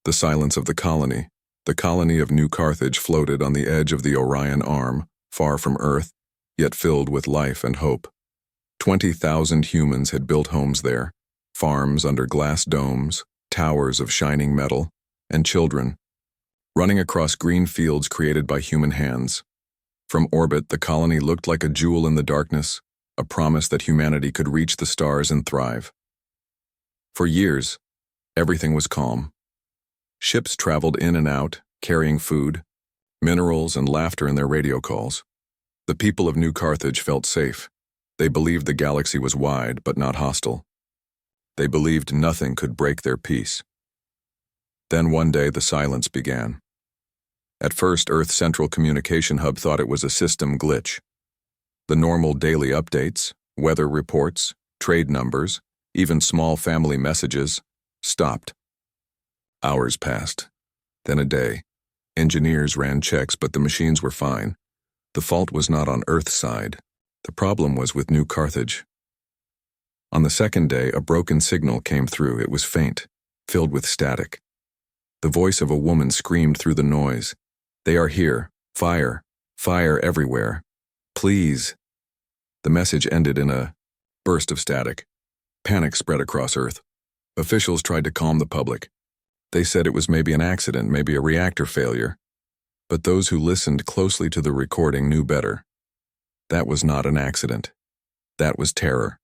The silence of the colony. The colony of New Carthage floated on the edge of the Orion Arm, far from Earth, yet filled with life and hope. 20,000 humans had built homes there, farms under glass domes, towers of shining metal, and children, running across green fields created by human hands. From orbit, the colony looked like a jewel in the darkness, a promise that humanity could reach the stars and thrive. For years, everything was calm. Ships traveled in and out, carrying food, minerals, and laughter in their radio calls. The people of New Carthage felt safe. They believed the galaxy was wide but not hostile. They believed nothing could break their peace. Then one day the silence began. At first, Earth's central communication hub thought it was a system glitch. The normal daily updates, weather reports, trade numbers, even small family messages, stopped. Hours passed, then a day. Engineers ran checks, but the machines were fine. The fault was not on Earth's side. The problem was with New Carthage. On the second day, a broken signal came through. It was faint, filled with static. The voice of a woman screamed through the noise. "They are here. Fire. Fire everywhere. Please." The message ended in a burst of static. Panic spread across Earth. Officials tried to calm the public. They said it was maybe an accident, maybe a reactor failure. But those who listened closely to the recording knew better. That was not an accident. That was terror.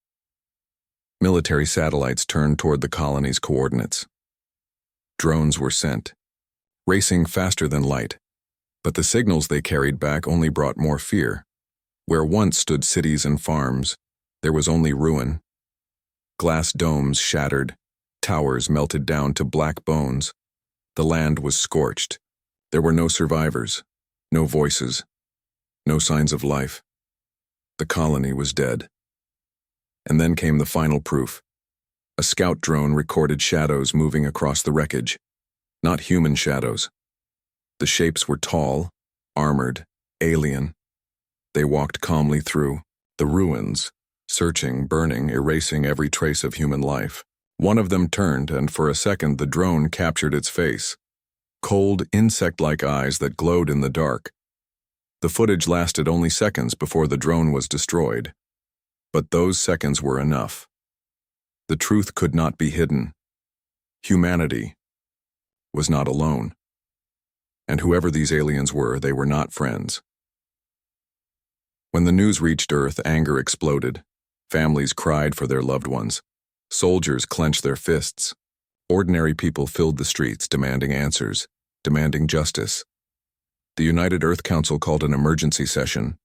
Military satellites turned toward the colony's coordinates. Drones were sent, racing faster than light. But the signals they carried back only brought more fear. Where once stood cities and farms, there was only ruin. Glass domes shattered, towers melted down to black bones. The land was scorched. There were no survivors, no voices, no signs of life. The colony was dead. And then came the final proof. A scout drone recorded shadows moving across the wreckage. Not human shadows. The shapes were tall, armored, alien. They walked calmly through the ruins, searching, burning, erasing every trace of human life. One of them turned, and for a second the drone captured its face. Cold, insect-like eyes that glowed in the dark. The footage lasted only seconds before the drone was destroyed. But those seconds were enough. The truth could not be hidden. Humanity was not alone. And whoever these aliens were, they were not friends. When the news reached Earth, anger exploded. Families cried for their loved ones. Soldiers clenched their fists. Ordinary people filled the streets demanding answers, demanding justice. The United Earth Council called an emergency session.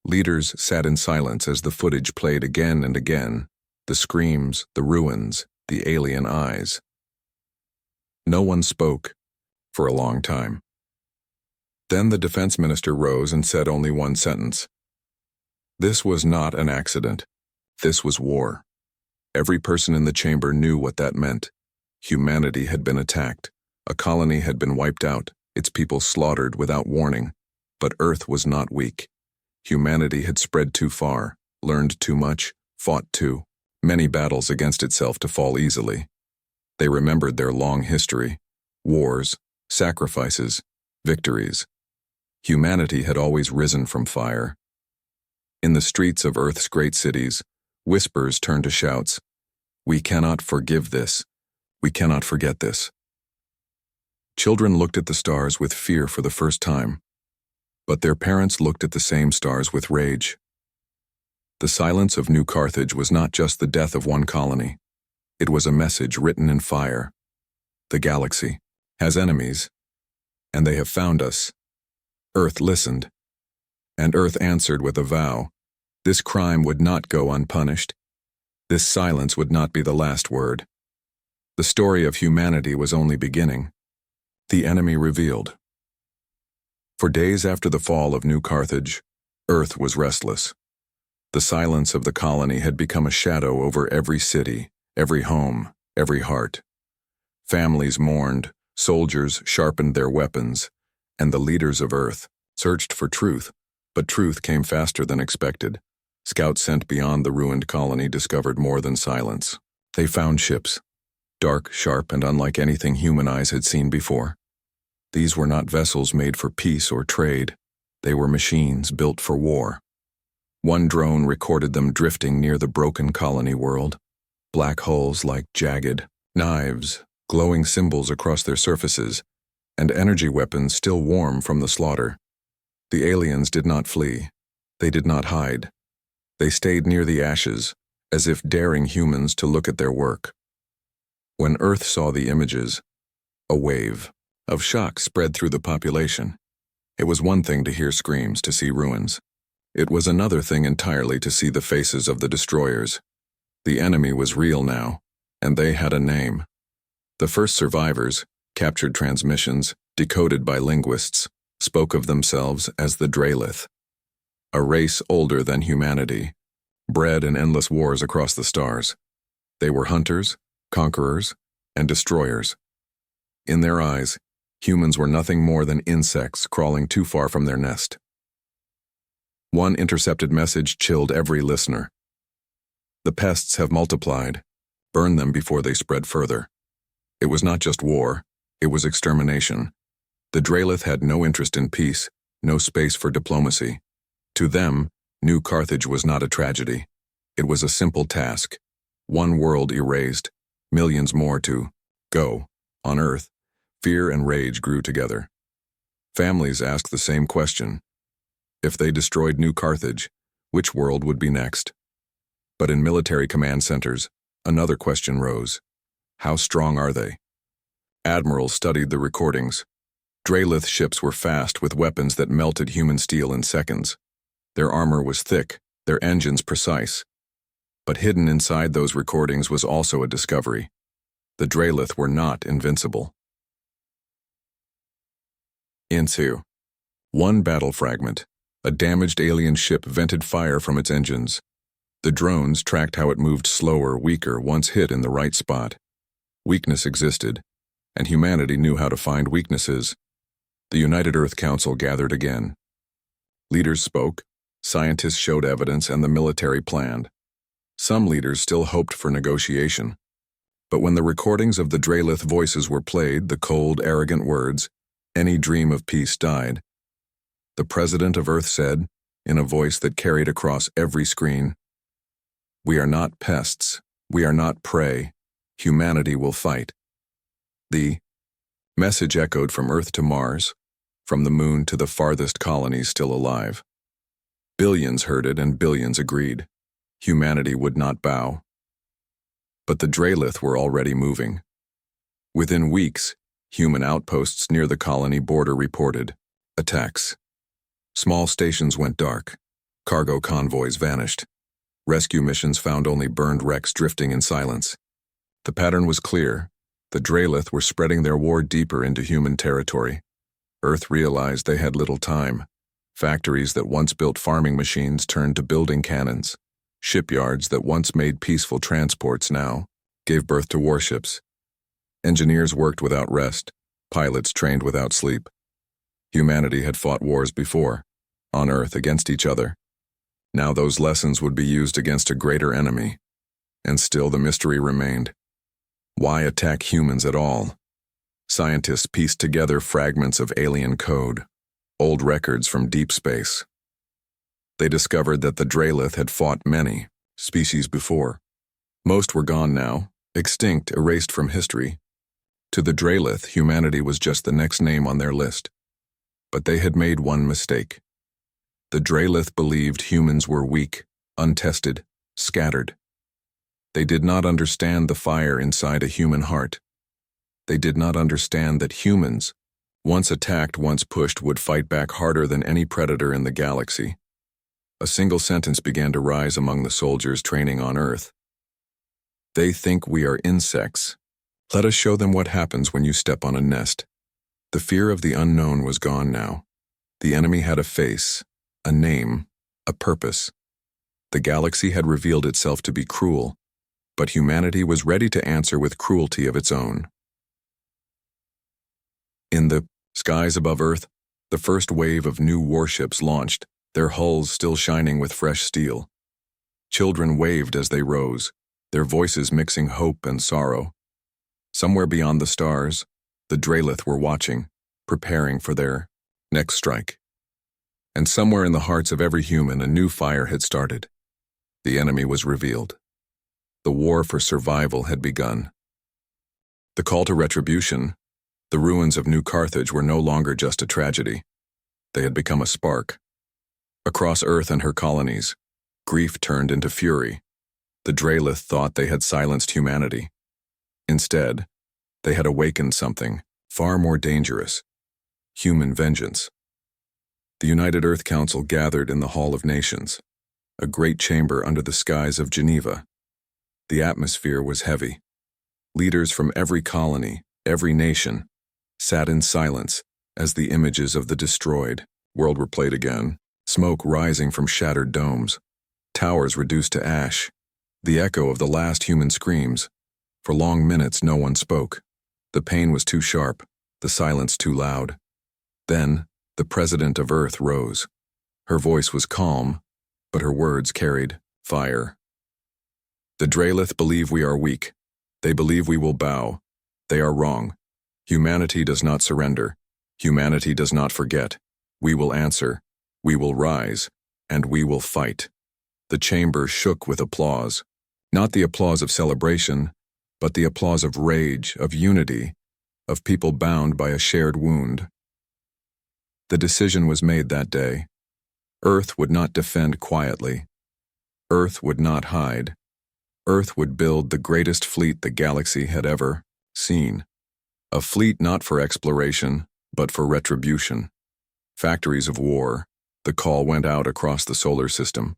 Leaders sat in silence as the footage played again and again, the screams, the ruins, the alien eyes. No one spoke for a long time. Then the defense minister rose and said only one sentence. This was not an accident. This was war. Every person in the chamber knew what that meant. Humanity had been attacked. A colony had been wiped out, its people slaughtered without warning. But Earth was not weak. Humanity had spread too far, learned too much, fought too many battles against itself to fall easily. They remembered their long history, wars, sacrifices, victories. Humanity had always risen from fire. In the streets of Earth's great cities, whispers turned to shouts. We cannot forgive this. We cannot forget this. Children looked at the stars with fear for the first time. But their parents looked at the same stars with rage. The silence of New Carthage was not just the death of one colony. It was a message written in fire. The galaxy has enemies, and they have found us. Earth listened, and Earth answered with a vow. This crime would not go unpunished. This silence would not be the last word. The story of humanity was only beginning. The enemy revealed. For days after the fall of New Carthage, Earth was restless. The silence of the colony had become a shadow over every city, every home, every heart. Families mourned, soldiers sharpened their weapons, and the leaders of Earth searched for truth, but truth came faster than expected. Scouts sent beyond the ruined colony discovered more than silence. They found ships, dark, sharp, and unlike anything human eyes had seen before. These were not vessels made for peace or trade. They were machines built for war. One drone recorded them drifting near the broken colony world. Black holes like jagged knives, glowing symbols across their surfaces, and energy weapons still warm from the slaughter. The aliens did not flee. They did not hide. They stayed near the ashes, as if daring humans to look at their work. When Earth saw the images, a wave of shock spread through the population. It was one thing to hear screams, to see ruins. It was another thing entirely to see the faces of the destroyers. The enemy was real now, and they had a name. The first survivors, captured transmissions, decoded by linguists, spoke of themselves as the Dralith, a race older than humanity, bred in endless wars across the stars. They were hunters, conquerors, and destroyers. In their eyes, humans were nothing more than insects crawling too far from their nest. One intercepted message chilled every listener. The pests have multiplied. Burn them before they spread further. It was not just war, it was extermination. The Dralith had no interest in peace, no space for diplomacy. To them, New Carthage was not a tragedy. It was a simple task. One world erased, millions more to go. On Earth, fear and rage grew together. Families asked the same question. If they destroyed New Carthage, which world would be next? But in military command centers, another question rose. How strong are they? Admirals studied the recordings. Dralith ships were fast with weapons that melted human steel in seconds. Their armor was thick, their engines precise. But hidden inside those recordings was also a discovery. The Dralith were not invincible. Into one battle fragment. A damaged alien ship vented fire from its engines. The drones tracked how it moved slower, weaker, once hit in the right spot. Weakness existed, and humanity knew how to find weaknesses. The United Earth Council gathered again. Leaders spoke, scientists showed evidence, and the military planned. Some leaders still hoped for negotiation. But when the recordings of the Dralith voices were played, the cold, arrogant words, any dream of peace died. The President of Earth said, in a voice that carried across every screen, "We are not pests. We are not prey. Humanity will fight." The message echoed from Earth to Mars, from the moon to the farthest colonies still alive. Billions heard it and billions agreed. Humanity would not bow. But the Dralith were already moving. Within weeks, human outposts near the colony border reported attacks. Small stations went dark. Cargo convoys vanished. Rescue missions found only burned wrecks drifting in silence. The pattern was clear. The Dralith were spreading their war deeper into human territory. Earth realized they had little time. Factories that once built farming machines turned to building cannons. Shipyards that once made peaceful transports now gave birth to warships. Engineers worked without rest. Pilots trained without sleep. Humanity had fought wars before, on Earth against each other. Now those lessons would be used against a greater enemy. And still the mystery remained. Why attack humans at all? Scientists pieced together fragments of alien code, old records from deep space. They discovered that the Dralith had fought many species before. Most were gone now, extinct, erased from history. To the Dralith, humanity was just the next name on their list. But they had made one mistake. The Dralith believed humans were weak, untested, scattered. They did not understand the fire inside a human heart. They did not understand that humans, once attacked, once pushed, would fight back harder than any predator in the galaxy. A single sentence began to rise among the soldiers training on Earth. They think we are insects. Let us show them what happens when you step on a nest. The fear of the unknown was gone now. The enemy had a face, a name, a purpose. The galaxy had revealed itself to be cruel, but humanity was ready to answer with cruelty of its own. In the skies above Earth, the first wave of new warships launched, their hulls still shining with fresh steel. Children waved as they rose, their voices mixing hope and sorrow. Somewhere beyond the stars, the Drelith were watching, preparing for their next strike. And somewhere in the hearts of every human, a new fire had started. The enemy was revealed. The war for survival had begun. The call to retribution, the ruins of New Carthage, were no longer just a tragedy. They had become a spark. Across Earth and her colonies, grief turned into fury. The Drelith thought they had silenced humanity. Instead, they had awakened something far more dangerous: human vengeance. The United Earth Council gathered in the Hall of Nations, a great chamber under the skies of Geneva. The atmosphere was heavy. Leaders from every colony, every nation, sat in silence as the images of the destroyed world were played again, smoke rising from shattered domes, towers reduced to ash, the echo of the last human screams. For long minutes no one spoke. The pain was too sharp, the silence too loud. Then, the President of Earth rose. Her voice was calm, but her words carried fire. The Drelith believe we are weak. They believe we will bow. They are wrong. Humanity does not surrender. Humanity does not forget. We will answer. We will rise. And we will fight. The chamber shook with applause. Not the applause of celebration, but the applause of rage, of unity, of people bound by a shared wound. The decision was made that day. Earth would not defend quietly. Earth would not hide. Earth would build the greatest fleet the galaxy had ever seen. A fleet not for exploration, but for retribution. Factories of war. The call went out across the solar system.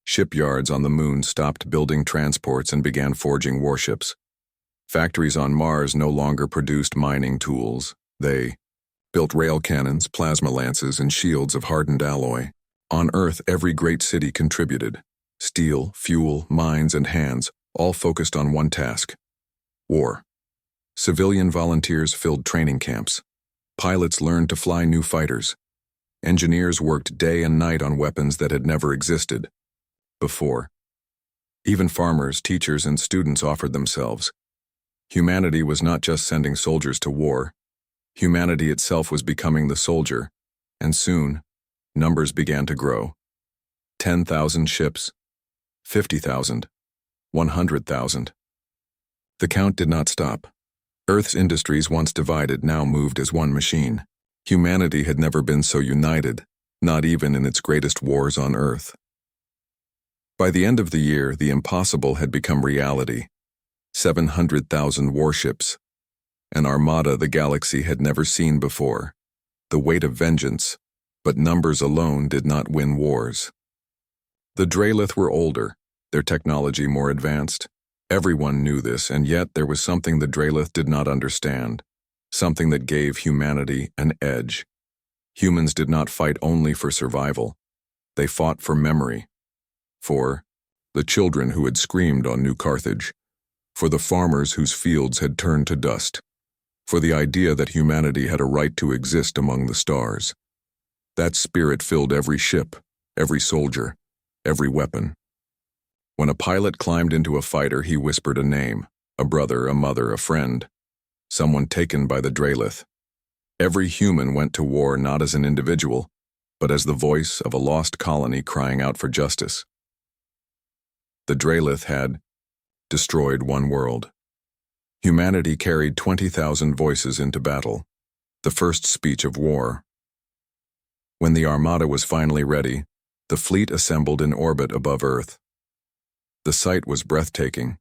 Shipyards on the moon stopped building transports and began forging warships. Factories on Mars no longer produced mining tools. They built rail cannons, plasma lances, and shields of hardened alloy. On Earth, every great city contributed. Steel, fuel, mines, and hands, all focused on one task: war. Civilian volunteers filled training camps. Pilots learned to fly new fighters. Engineers worked day and night on weapons that had never existed before. Even farmers, teachers, and students offered themselves. Humanity was not just sending soldiers to war. Humanity itself was becoming the soldier, and soon, numbers began to grow. 10,000 ships, 50,000, 100,000. The count did not stop. Earth's industries, once divided, now moved as one machine. Humanity had never been so united, not even in its greatest wars on Earth. By the end of the year, the impossible had become reality. 700,000 warships, an armada the galaxy had never seen before. The weight of vengeance, but numbers alone did not win wars. The Drelith were older, their technology more advanced. Everyone knew this, and yet there was something the Drelith did not understand, something that gave humanity an edge. Humans did not fight only for survival. They fought for memory. For the children who had screamed on New Carthage. For the farmers whose fields had turned to dust. For the idea that humanity had a right to exist among the stars. That spirit filled every ship, every soldier, every weapon. When a pilot climbed into a fighter, he whispered a name, a brother, a mother, a friend, someone taken by the Drelith. Every human went to war not as an individual, but as the voice of a lost colony crying out for justice. The Drelith had destroyed one world. Humanity carried 20,000 voices into battle, the first speech of war. When the Armada was finally ready, the fleet assembled in orbit above Earth. The sight was breathtaking.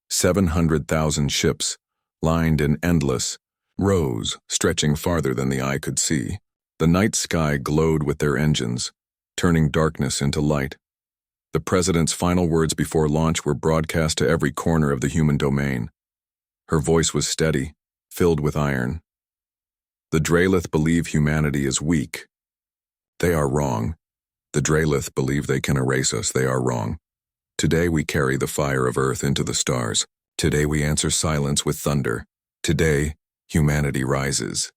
700,000 ships, lined in endless rows, stretching farther than the eye could see. The night sky glowed with their engines, turning darkness into light. The President's final words before launch were broadcast to every corner of the human domain. Her voice was steady, filled with iron. The Drelith believe humanity is weak. They are wrong. The Drelith believe they can erase us. They are wrong. Today we carry the fire of Earth into the stars. Today we answer silence with thunder. Today, humanity rises.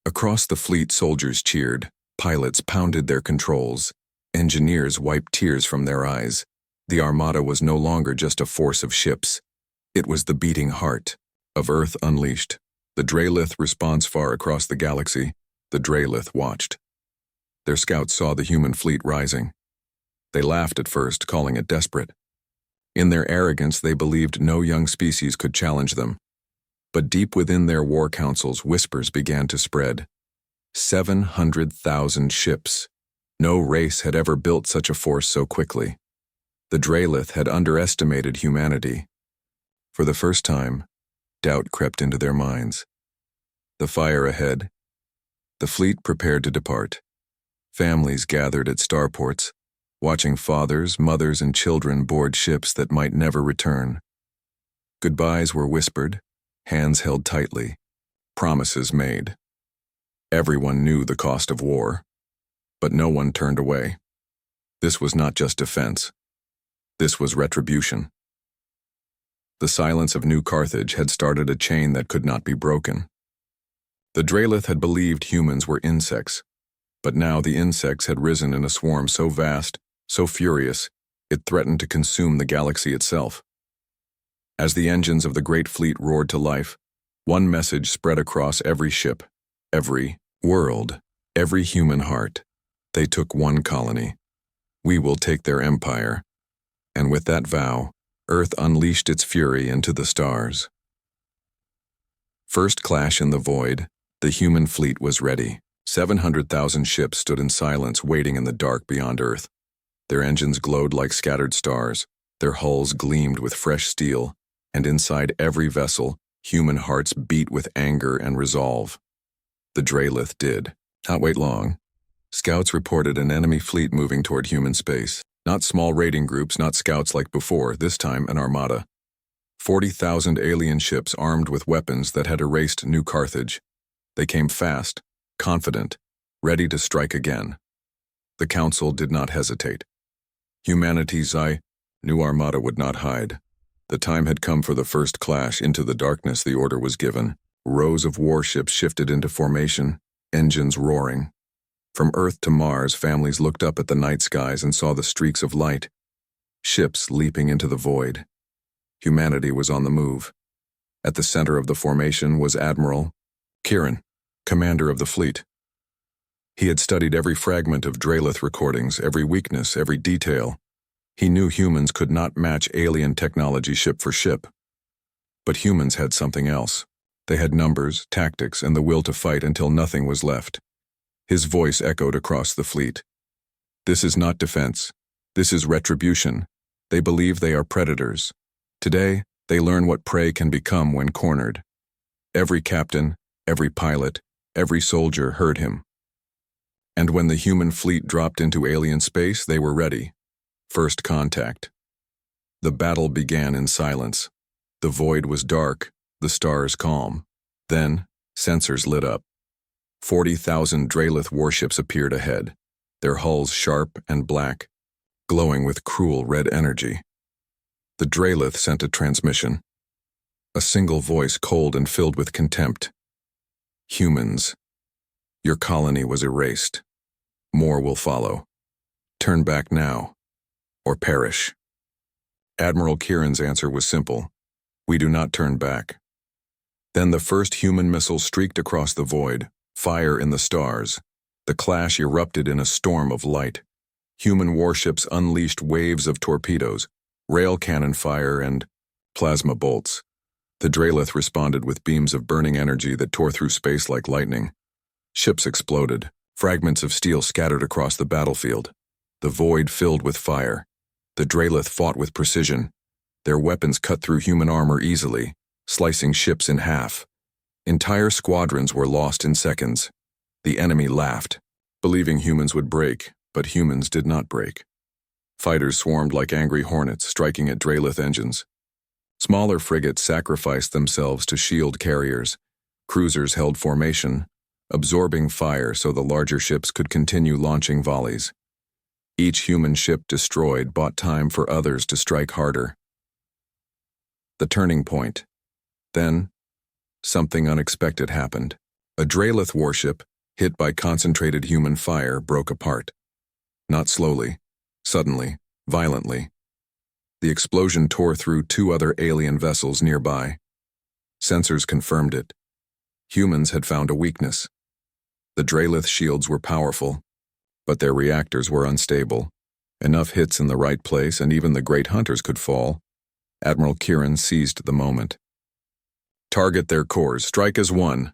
Across the fleet, soldiers cheered. Pilots pounded their controls. Engineers wiped tears from their eyes. The Armada was no longer just a force of ships. It was the beating heart, Of Earth unleashed, the Drelith response far across the galaxy, the Drelith watched. Their scouts saw the human fleet rising. They laughed at first, calling it desperate. In their arrogance, they believed no young species could challenge them. But deep within their war councils, whispers began to spread. 700,000 ships. No race had ever built such a force so quickly. The Drelith had underestimated humanity. For the first time, doubt crept into their minds. The fire ahead. The fleet prepared to depart. Families gathered at starports, watching fathers, mothers, and children board ships that might never return. Goodbyes were whispered, hands held tightly, promises made. Everyone knew the cost of war, but no one turned away. This was not just defense. This was retribution. The silence of New Carthage had started a chain that could not be broken. The Drelith had believed humans were insects, but now the insects had risen in a swarm so vast, so furious, it threatened to consume the galaxy itself. As the engines of the great fleet roared to life, one message spread across every ship, every world, every human heart. They took one colony. We will take their empire. And with that vow, Earth unleashed its fury into the stars. First clash in the void, the human fleet was ready. 700,000 ships stood in silence, waiting in the dark beyond Earth. Their engines glowed like scattered stars, their hulls gleamed with fresh steel, and inside every vessel, human hearts beat with anger and resolve. The Drelith did not wait long. Scouts reported an enemy fleet moving toward human space. Not small raiding groups, not scouts like before, this time an armada. 40,000 alien ships armed with weapons that had erased New Carthage. They came fast, confident, ready to strike again. The Council did not hesitate. Humanity's new armada would not hide. The time had come for the first clash. Into the darkness the order was given. Rows of warships shifted into formation, engines roaring. From Earth to Mars, families looked up at the night skies and saw the streaks of light. Ships leaping into the void. Humanity was on the move. At the center of the formation was Admiral Kieran, commander of the fleet. He had studied every fragment of Drelith recordings, every weakness, every detail. He knew humans could not match alien technology ship for ship. But humans had something else. They had numbers, tactics, and the will to fight until nothing was left. His voice echoed across the fleet. This is not defense. This is retribution. They believe they are predators. Today, they learn what prey can become when cornered. Every captain, every pilot, every soldier heard him. And when the human fleet dropped into alien space, they were ready. First contact. The battle began in silence. The void was dark, the stars calm. Then, sensors lit up. 40,000 Drelith warships appeared ahead, their hulls sharp and black, glowing with cruel red energy. The Drelith sent a transmission. A single voice, cold and filled with contempt. Humans, your colony was erased. More will follow. Turn back now, or perish. Admiral Kieran's answer was simple. We do not turn back. Then the first human missile streaked across the void, fire in the stars. The clash erupted in a storm of light. Human warships unleashed waves of torpedoes, rail cannon fire, and plasma bolts. The Drelith responded with beams of burning energy that tore through space like lightning. Ships exploded, fragments of steel scattered across the battlefield. The void filled with fire. The Drelith fought with precision. Their weapons cut through human armor easily, slicing ships in half. Entire squadrons were lost in seconds. The enemy laughed, believing humans would break, but humans did not break. Fighters swarmed like angry hornets, striking at Drelith engines. Smaller frigates sacrificed themselves to shield carriers. Cruisers held formation, absorbing fire so the larger ships could continue launching volleys. Each human ship destroyed bought time for others to strike harder. The turning point. Then, something unexpected happened. A Drelith warship, hit by concentrated human fire, broke apart. Not slowly, suddenly, violently. The explosion tore through two other alien vessels nearby. Sensors confirmed it. Humans had found a weakness. The Drelith shields were powerful, but their reactors were unstable. Enough hits in the right place and even the great hunters could fall. Admiral Kieran seized the moment. Target their cores, strike as one.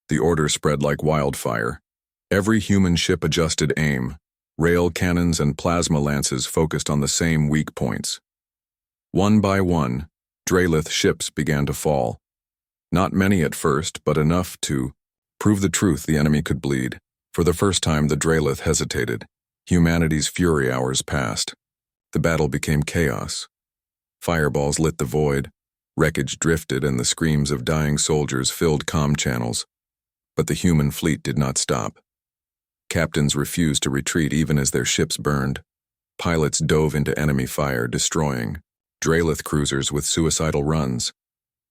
The order spread like wildfire. Every human ship adjusted aim. Rail cannons and plasma lances focused on the same weak points. One by one, Drelith ships began to fall. Not many at first, but enough to prove the truth the enemy could bleed. For the first time, the Drelith hesitated. Humanity's fury hours passed. The battle became chaos. Fireballs lit the void, wreckage drifted, and the screams of dying soldiers filled comm channels. But the human fleet did not stop. Captains refused to retreat even as their ships burned. Pilots dove into enemy fire, destroying Drelith cruisers with suicidal runs.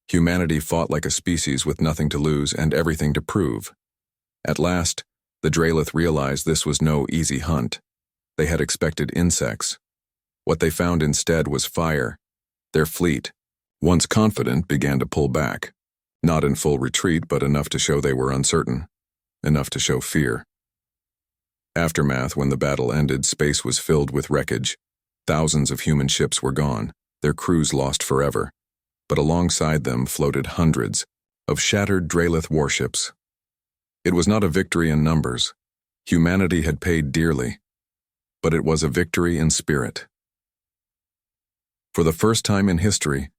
Humanity fought like a species with nothing to lose and everything to prove. At last, the Drelith realized this was no easy hunt. They had expected insects. What they found instead was fire. Their fleet, once confident, began to pull back. Not in full retreat, but enough to show they were uncertain. Enough to show fear. Aftermath: when the battle ended, space was filled with wreckage. Thousands of human ships were gone, their crews lost forever. But alongside them floated hundreds of shattered Drelith warships. It was not a victory in numbers. Humanity had paid dearly. But it was a victory in spirit. For the first time in history,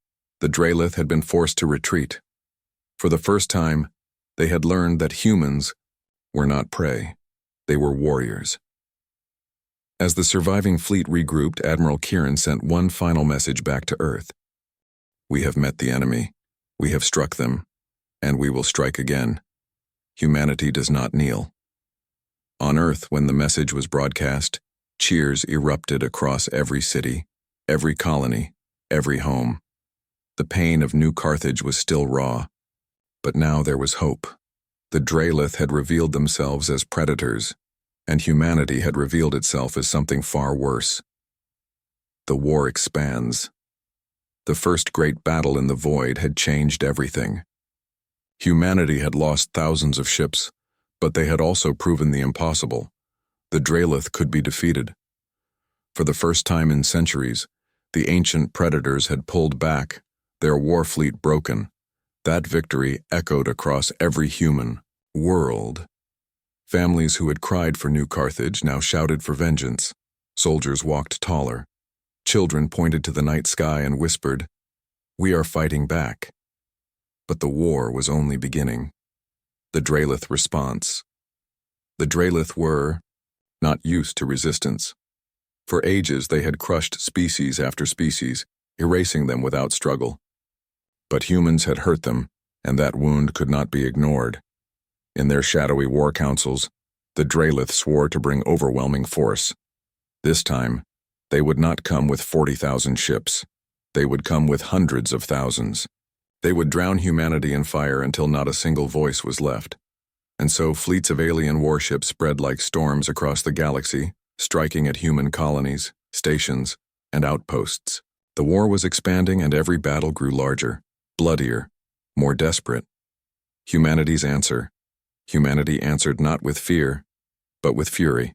the Drelith had been forced to retreat. For the first time, they had learned that humans were not prey. They were warriors. As the surviving fleet regrouped, Admiral Kieran sent one final message back to Earth. We have met the enemy. We have struck them. And we will strike again. Humanity does not kneel. On Earth, when the message was broadcast, cheers erupted across every city, every colony, every home. The pain of New Carthage was still raw. But now there was hope. The Drelith had revealed themselves as predators, and humanity had revealed itself as something far worse. The war expands. The first great battle in the void had changed everything. Humanity had lost thousands of ships, but they had also proven the impossible. The Drelith could be defeated. For the first time in centuries, the ancient predators had pulled back, their war fleet broken. That victory echoed across every human world. Families who had cried for New Carthage now shouted for vengeance. Soldiers walked taller. Children pointed to the night sky and whispered, "We are fighting back." But the war was only beginning. The Drelith response. The Drelith were not used to resistance. For ages they had crushed species after species, erasing them without struggle. But humans had hurt them, and that wound could not be ignored. In their shadowy war councils, the Drelith swore to bring overwhelming force. This time, they would not come with 40,000 ships. They would come with hundreds of thousands. They would drown humanity in fire until not a single voice was left. And so fleets of alien warships spread like storms across the galaxy, striking at human colonies, stations, and outposts. The war was expanding and every battle grew larger, bloodier, more desperate. Humanity's answer. Humanity answered not with fear, but with fury.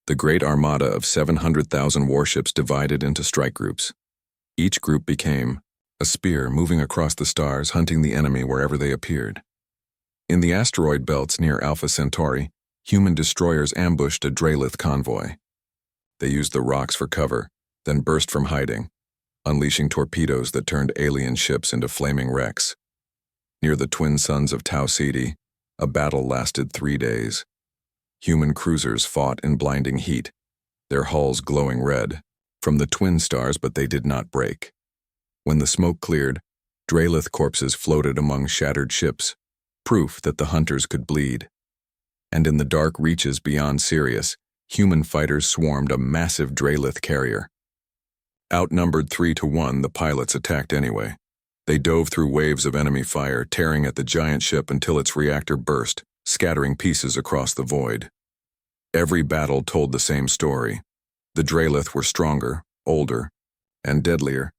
The great armada of 700,000 warships divided into strike groups. Each group became a spear moving across the stars, hunting the enemy wherever they appeared. In the asteroid belts near Alpha Centauri, human destroyers ambushed a Drelith convoy. They used the rocks for cover, then burst from hiding, unleashing torpedoes that turned alien ships into flaming wrecks. Near the twin suns of Tau Ceti, a battle lasted 3 days. Human cruisers fought in blinding heat, their hulls glowing red, from the twin stars, but they did not break. When the smoke cleared, Drelith corpses floated among shattered ships, proof that the hunters could bleed. And in the dark reaches beyond Sirius, human fighters swarmed a massive Drelith carrier. Outnumbered 3-1, the pilots attacked anyway. They dove through waves of enemy fire, tearing at the giant ship until its reactor burst, scattering pieces across the void. Every battle told the same story. The Drelith were stronger, older, and deadlier,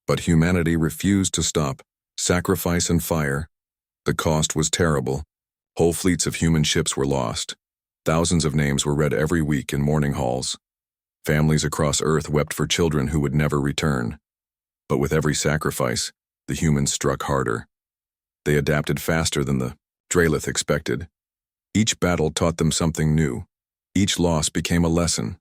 but humanity refused to stop, Sacrifice and fire. The cost was terrible. Whole fleets of human ships were lost. Thousands of names were read every week in mourning halls. Families across Earth wept for children who would never return. But with every sacrifice, the humans struck harder. They adapted faster than the Drelith expected. Each battle taught them something new. Each loss became a lesson.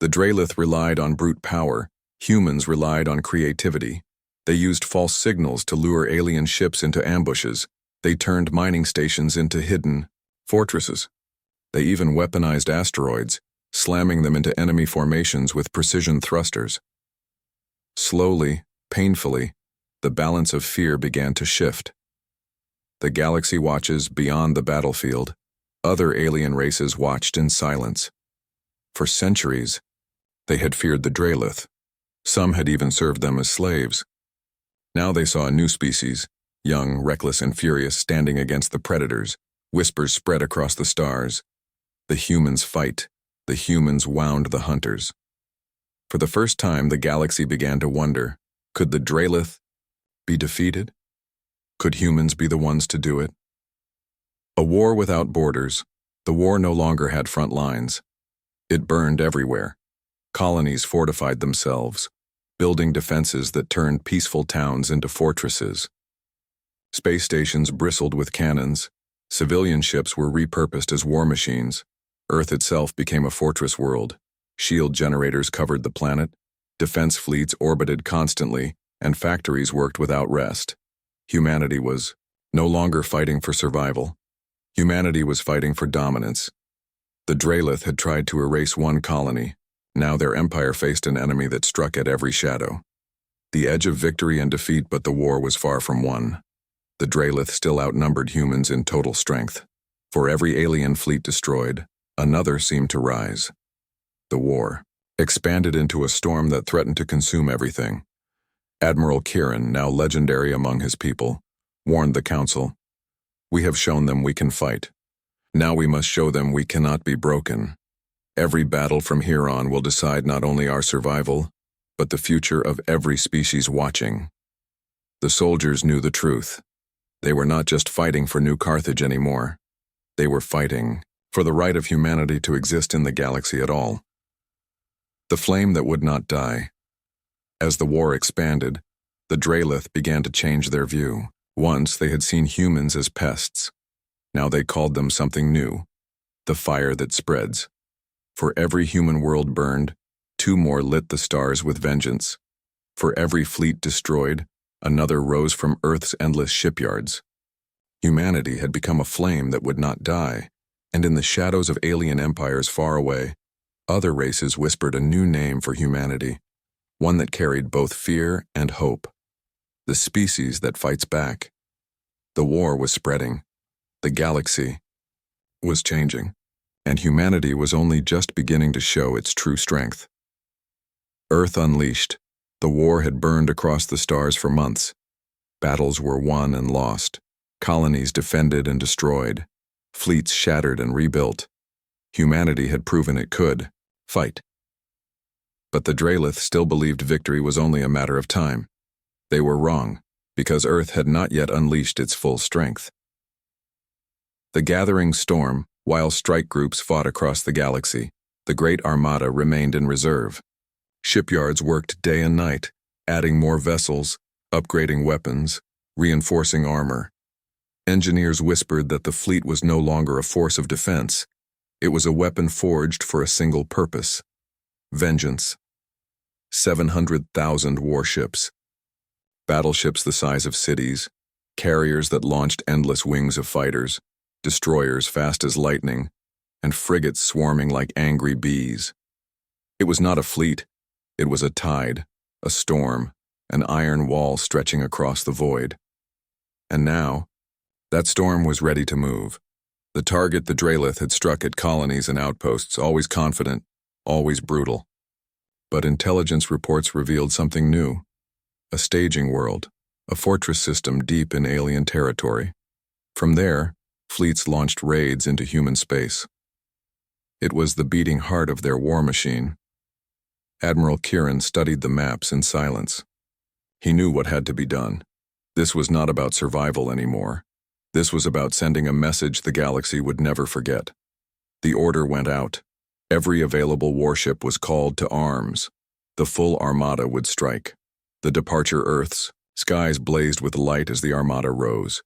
The Drelith relied on brute power. Humans relied on creativity. They used false signals to lure alien ships into ambushes. They turned mining stations into hidden fortresses. They even weaponized asteroids, slamming them into enemy formations with precision thrusters. Slowly, painfully, the balance of fear began to shift. The galaxy watches beyond the battlefield. Other alien races watched in silence. For centuries, they had feared the Drelith. Some had even served them as slaves. Now they saw a new species, young, reckless, and furious, standing against the predators. Whispers spread across the stars. The humans fight. The humans wound the hunters. For the first time, the galaxy began to wonder, could the Drelith be defeated? Could humans be the ones to do it? A war without borders. The war no longer had front lines. It burned everywhere. Colonies fortified themselves, building defenses that turned peaceful towns into fortresses. Space stations bristled with cannons. Civilian ships were repurposed as war machines. Earth itself became a fortress world. Shield generators covered the planet. Defense fleets orbited constantly, and factories worked without rest. Humanity was no longer fighting for survival. Humanity was fighting for dominance. The Drelith had tried to erase one colony. Now their empire faced an enemy that struck at every shadow. The edge of victory and defeat, but the war was far from won. The Drelith still outnumbered humans in total strength. For every alien fleet destroyed, another seemed to rise. The war expanded into a storm that threatened to consume everything. Admiral Kieran, now legendary among his people, warned the Council, "We have shown them we can fight. Now we must show them we cannot be broken. Every battle from here on will decide not only our survival, but the future of every species watching." The soldiers knew the truth. They were not just fighting for New Carthage anymore. They were fighting for the right of humanity to exist in the galaxy at all. The flame that would not die. As the war expanded, the Drelith began to change their view. Once they had seen humans as pests. Now they called them something new, the fire that spreads. For every human world burned, 2 more lit the stars with vengeance. For every fleet destroyed, another rose from Earth's endless shipyards. Humanity had become a flame that would not die, and in the shadows of alien empires far away, other races whispered a new name for humanity, one that carried both fear and hope. The species that fights back. The war was spreading. The galaxy was changing, and humanity was only just beginning to show its true strength. Earth unleashed. The war had burned across the stars for months. Battles were won and lost. Colonies defended and destroyed. Fleets shattered and rebuilt. Humanity had proven it could fight. But the Drelith still believed victory was only a matter of time. They were wrong, because Earth had not yet unleashed its full strength. The gathering storm, while strike groups fought across the galaxy, the Great Armada remained in reserve. Shipyards worked day and night, adding more vessels, upgrading weapons, reinforcing armor. Engineers whispered that the fleet was no longer a force of defense. It was a weapon forged for a single purpose: vengeance. 700,000 warships. Battleships the size of cities, carriers that launched endless wings of fighters, destroyers fast as lightning, and frigates swarming like angry bees. It was not a fleet. It was a tide, a storm, an iron wall stretching across the void. And now, that storm was ready to move. The target the Drelith had struck at colonies and outposts, always confident, always brutal. But intelligence reports revealed something new. A staging world, a fortress system deep in alien territory. From there, fleets launched raids into human space. It was the beating heart of their war machine. Admiral Kieran studied the maps in silence. He knew what had to be done. This was not about survival anymore. This was about sending a message the galaxy would never forget. The order went out. Every available warship was called to arms. The full Armada would strike. The departure Earths, skies blazed with light as the Armada rose.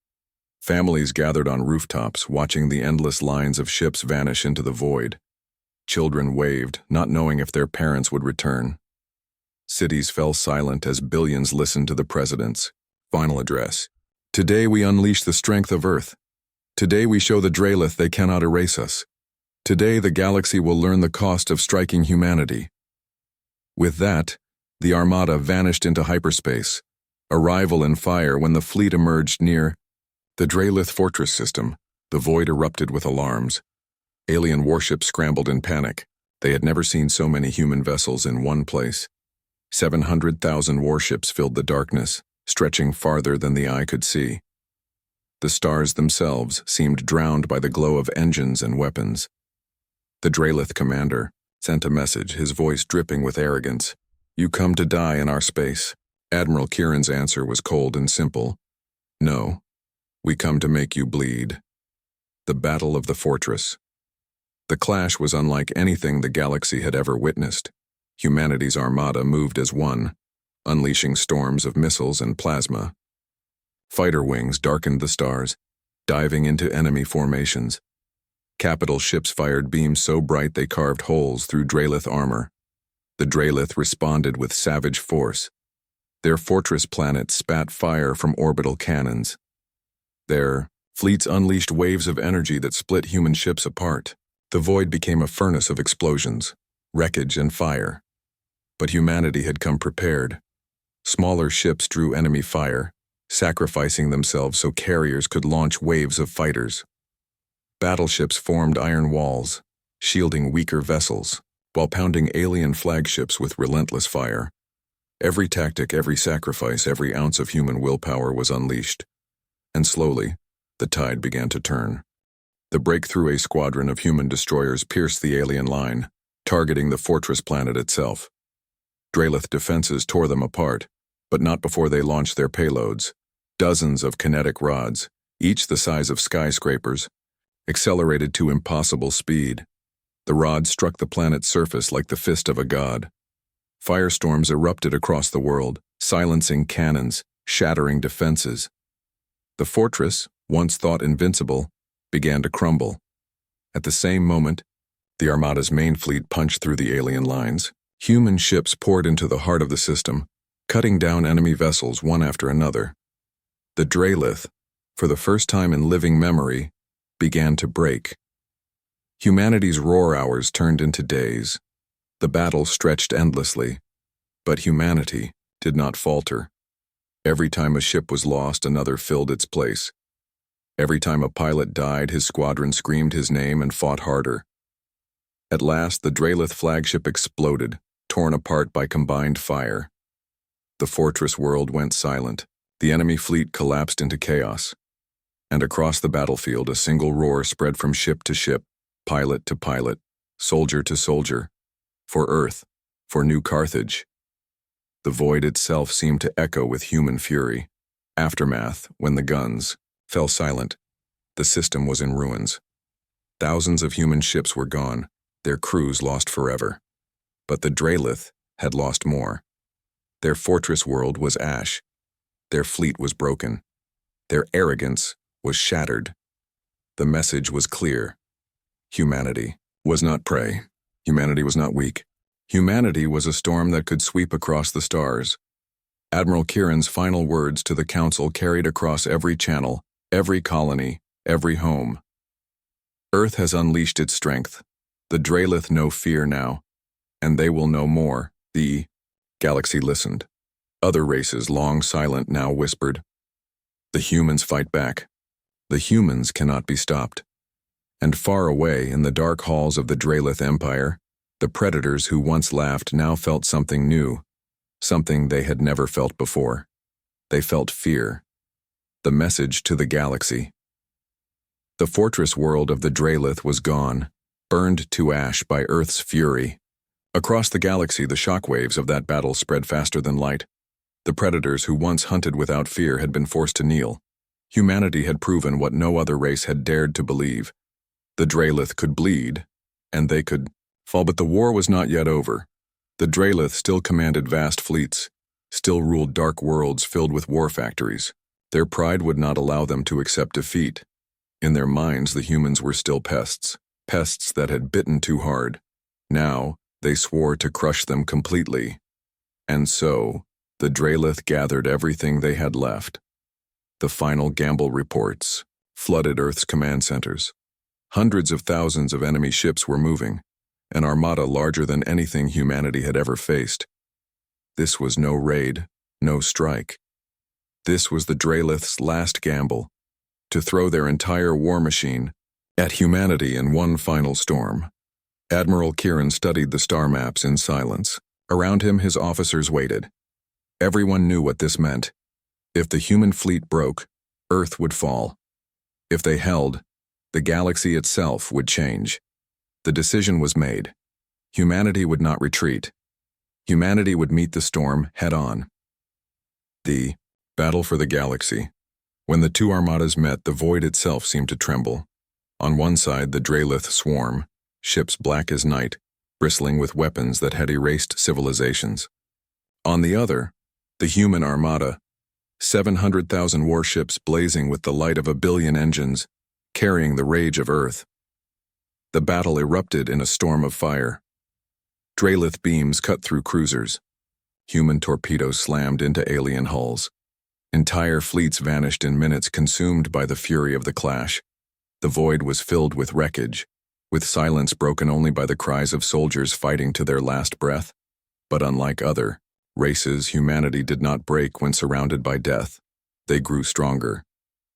Families gathered on rooftops, watching the endless lines of ships vanish into the void. Children waved, not knowing if their parents would return. Cities fell silent as billions listened to the president's final address. Today we unleash the strength of Earth. Today we show the Dralith they cannot erase us. Today the galaxy will learn the cost of striking humanity. With that, the Armada vanished into hyperspace, a rival in fire when the fleet emerged near the Dralith fortress system. The void erupted with alarms. Alien warships scrambled in panic. They had never seen so many human vessels in one place. 700,000 warships filled the darkness, stretching farther than the eye could see. The stars themselves seemed drowned by the glow of engines and weapons. The Dralith commander sent a message, his voice dripping with arrogance. "You come to die in our space." Admiral Kieran's answer was cold and simple. "No, we come to make you bleed." The Battle of the Fortress. The clash was unlike anything the galaxy had ever witnessed. Humanity's Armada moved as one, unleashing storms of missiles and plasma. Fighter wings darkened the stars, diving into enemy formations. Capital ships fired beams so bright they carved holes through Dralith armor. The Dralith responded with savage force. Their fortress planet spat fire from orbital cannons. Their fleets unleashed waves of energy that split human ships apart. The void became a furnace of explosions, wreckage, and fire. But humanity had come prepared. Smaller ships drew enemy fire, sacrificing themselves so carriers could launch waves of fighters. Battleships formed iron walls, shielding weaker vessels, while pounding alien flagships with relentless fire. Every tactic, every sacrifice, every ounce of human willpower was unleashed. And slowly, the tide began to turn. The breakthrough A squadron of human destroyers pierced the alien line, targeting the fortress planet itself. Dralith defenses tore them apart, but not before they launched their payloads. Dozens of kinetic rods, each the size of skyscrapers, accelerated to impossible speed. The rods struck the planet's surface like the fist of a god. Firestorms erupted across the world, silencing cannons, shattering defenses. The fortress, once thought invincible, began to crumble. At the same moment, the Armada's main fleet punched through the alien lines. Human ships poured into the heart of the system, cutting down enemy vessels one after another. The Dralith, for the first time in living memory, began to break. Humanity's roar hours turned into days. The battle stretched endlessly, but humanity did not falter. Every time a ship was lost, another filled its place. Every time a pilot died, his squadron screamed his name and fought harder. At last, the Dralith flagship exploded, torn apart by combined fire. The fortress world went silent. The enemy fleet collapsed into chaos. And across the battlefield, a single roar spread from ship to ship, pilot to pilot, soldier to soldier. For Earth, for New Carthage. The void itself seemed to echo with human fury. Aftermath, when the guns fell silent, the system was in ruins. Thousands of human ships were gone, their crews lost forever. But the Dralith had lost more. Their fortress world was ash. Their fleet was broken. Their arrogance was shattered. The message was clear. Humanity was not prey. Humanity was not weak. Humanity was a storm that could sweep across the stars. Admiral Kieran's final words to the Council carried across every channel, every colony, every home. Earth has unleashed its strength. The Dralith know fear now, and they will know more. The galaxy listened. Other races, long silent, now whispered. The humans fight back. The humans cannot be stopped. And far away in the dark halls of the Dralith Empire, the predators who once laughed now felt something new, something they had never felt before. They felt fear. The message to the galaxy. The fortress world of the Dralith was gone, burned to ash by Earth's fury. Across the galaxy, the shockwaves of that battle spread faster than light. The predators who once hunted without fear had been forced to kneel. Humanity had proven what no other race had dared to believe. The Draelith could bleed, and they could fall, but the war was not yet over. The Draelith still commanded vast fleets, still ruled dark worlds filled with war factories. Their pride would not allow them to accept defeat. In their minds, the humans were still pests, pests that had bitten too hard. Now, they swore to crush them completely. And so, the Draelith gathered everything they had left. The final gamble reports flooded Earth's command centers. Hundreds of thousands of enemy ships were moving, an armada larger than anything humanity had ever faced. This was no raid, no strike. This was the Draelith's last gamble, to throw their entire war machine at humanity in one final storm. Admiral Kieran studied the star maps in silence. Around him, his officers waited. Everyone knew what this meant. If the human fleet broke, Earth would fall. If they held, the galaxy itself would change. The decision was made. Humanity would not retreat. Humanity would meet the storm head-on. The battle for the galaxy. When the two armadas met, the void itself seemed to tremble. On one side, the Draelith swarm, ships black as night, bristling with weapons that had erased civilizations. On the other, the human armada, 700,000 warships blazing with the light of 1 billion engines, carrying the rage of Earth. The battle erupted in a storm of fire. Draelith beams cut through cruisers. Human torpedoes slammed into alien hulls. Entire fleets vanished in minutes, consumed by the fury of the clash. The void was filled with wreckage, with silence broken only by the cries of soldiers fighting to their last breath. But unlike other races, humanity did not break when surrounded by death. They grew stronger.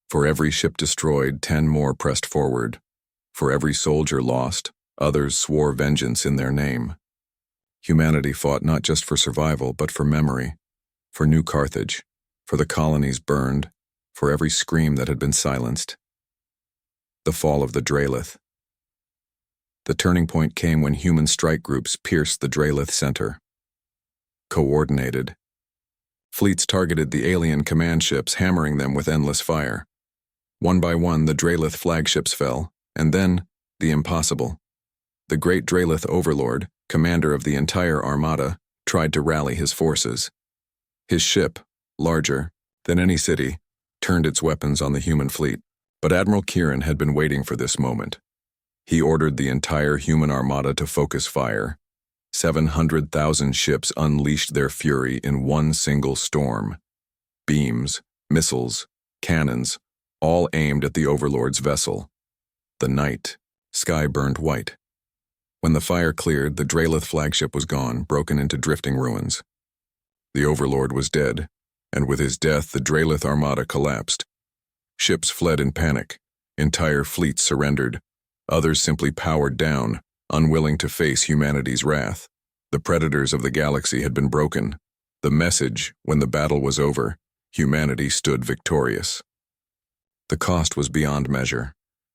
For every ship destroyed, 10 more pressed forward. For every soldier lost, others swore vengeance in their name. Humanity fought not just for survival, but for memory, for New Carthage, for the colonies burned, for every scream that had been silenced. The fall of the Draelith. The turning point came when human strike groups pierced the Draelith center. Coordinated. Fleets targeted the alien command ships, hammering them with endless fire. One by one, the Draelith flagships fell, and then, the impossible. The great Draelith overlord, commander of the entire armada, tried to rally his forces. His ship, larger than any city, turned its weapons on the human fleet. But Admiral Kieran had been waiting for this moment. He ordered the entire human armada to focus fire. 700,000 ships unleashed their fury in one single storm. Beams, missiles, cannons, all aimed at the Overlord's vessel. The night, sky burned white. When the fire cleared, the Draelith flagship was gone, broken into drifting ruins. The Overlord was dead, and with his death, the Draelith armada collapsed. Ships fled in panic. Entire fleets surrendered. Others simply powered down, unwilling to face humanity's wrath. The predators of the galaxy had been broken. The message, when the battle was over, humanity stood victorious. The cost was beyond measure.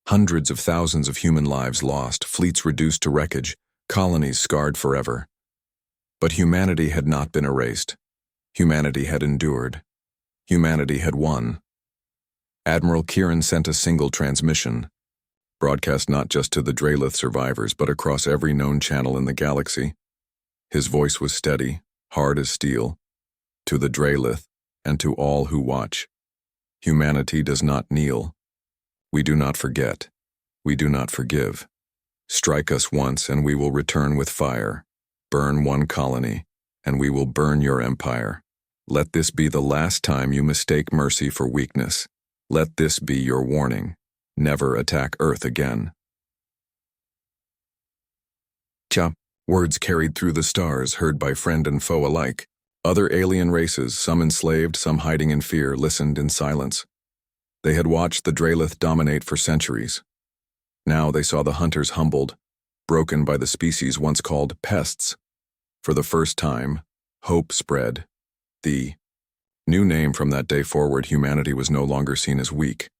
Hundreds of thousands of human lives lost, fleets reduced to wreckage, colonies scarred forever. But humanity had not been erased. Humanity had endured. Humanity had won. Admiral Kieran sent a single transmission, broadcast not just to the Draelith survivors, but across every known channel in the galaxy. His voice was steady, hard as steel. To the Draelith, and to all who watch. Humanity does not kneel. We do not forget. We do not forgive. Strike us once, and we will return with fire. Burn one colony, and we will burn your empire. Let this be the last time you mistake mercy for weakness. Let this be your warning. Never attack Earth again. Cha. Words carried through the stars, heard by friend and foe alike. Other alien races, some enslaved, some hiding in fear, listened in silence. They had watched the Draelith dominate for centuries. Now they saw the hunters humbled, broken by the species once called pests. For the first time, hope spread. The new name from that day forward, humanity was no longer seen as weak,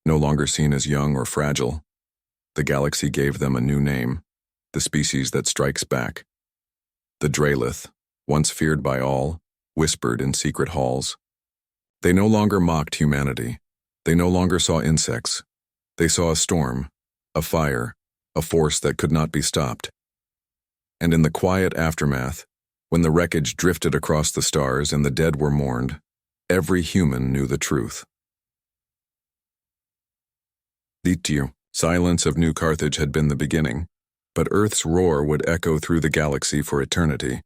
no longer seen as young or fragile. The galaxy gave them a new name, the species that strikes back. The Draelith, once feared by all, whispered in secret halls. They no longer mocked humanity. They no longer saw insects. They saw a storm, a fire, a force that could not be stopped. And in the quiet aftermath, when the wreckage drifted across the stars and the dead were mourned, every human knew the truth. The silence of New Carthage had been the beginning, but Earth's roar would echo through the galaxy for eternity.